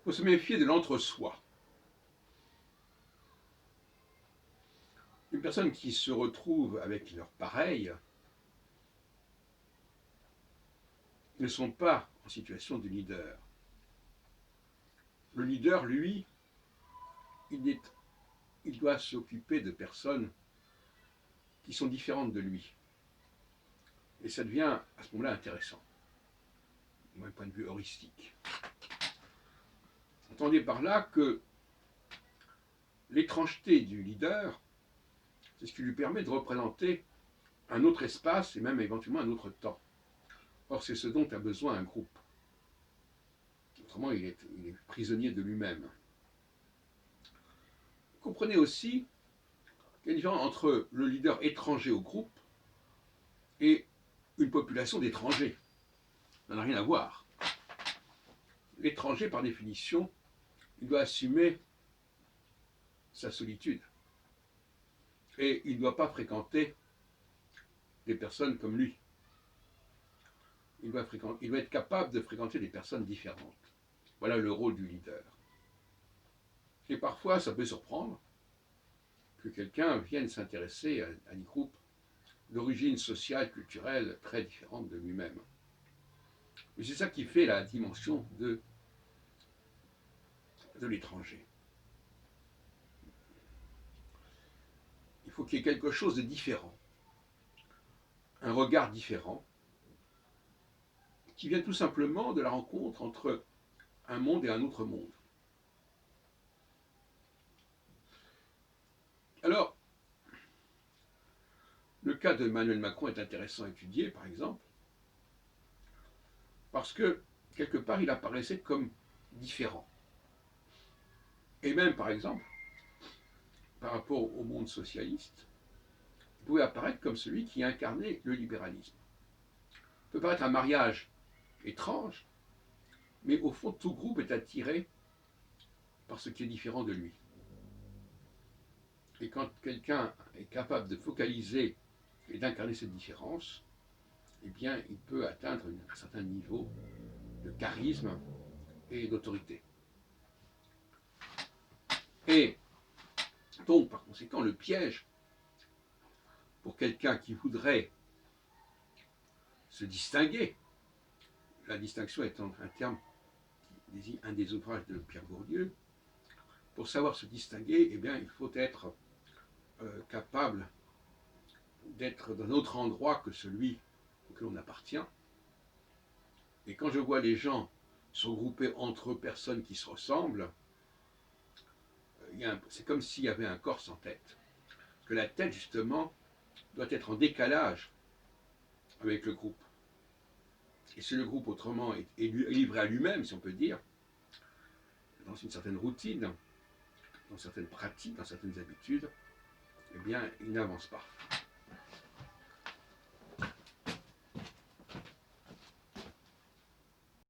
faut se méfier de l'entre-soi. Une personne qui se retrouve avec leurs pareils ne sont pas en situation de leader. Le leader, lui, il doit s'occuper de personnes qui sont différentes de lui. Et ça devient à ce moment-là intéressant, d'un point de vue heuristique. Entendez par là que l'étrangeté du leader, c'est ce qui lui permet de représenter un autre espace et même éventuellement un autre temps. Or, c'est ce dont a besoin un groupe. Autrement, il est prisonnier de lui-même. Comprenez aussi qu'il y a une différence entre le leader étranger au groupe et une population d'étrangers. Ça n'a rien à voir. L'étranger, par définition, il doit assumer sa solitude. Et il ne doit pas fréquenter des personnes comme lui. Il doit être capable de fréquenter des personnes différentes. Voilà le rôle du leader. Et parfois, ça peut surprendre que quelqu'un vienne s'intéresser à un groupe d'origine sociale, culturelle très différente de lui-même. Mais c'est ça qui fait la dimension de l'étranger. Il faut qu'il y ait quelque chose de différent, un regard différent, qui vient tout simplement de la rencontre entre un monde et un autre monde. Alors, le cas d'Emmanuel Macron est intéressant à étudier, par exemple, parce que, quelque part, il apparaissait comme différent. Et même, par exemple, par rapport au monde socialiste, il pouvait apparaître comme celui qui incarnait le libéralisme. Il peut paraître un mariage étrange, mais au fond, tout groupe est attiré par ce qui est différent de lui. Et quand quelqu'un est capable de focaliser et d'incarner cette différence, eh bien, il peut atteindre un certain niveau de charisme et d'autorité. Et donc, par conséquent, le piège pour quelqu'un qui voudrait se distinguer, la distinction étant un terme qui désigne un des ouvrages de Pierre Bourdieu, pour savoir se distinguer, eh bien, il faut être capable d'être dans un autre endroit que celui auquel on appartient. Et quand je vois les gens se regrouper entre eux, personnes qui se ressemblent, c'est comme s'il y avait un corps sans tête. Parce que la tête, justement, doit être en décalage avec le groupe. Et si le groupe, autrement, est livré à lui-même, si on peut dire, dans une certaine routine, dans certaines pratiques, dans certaines habitudes, eh bien, il n'avance pas.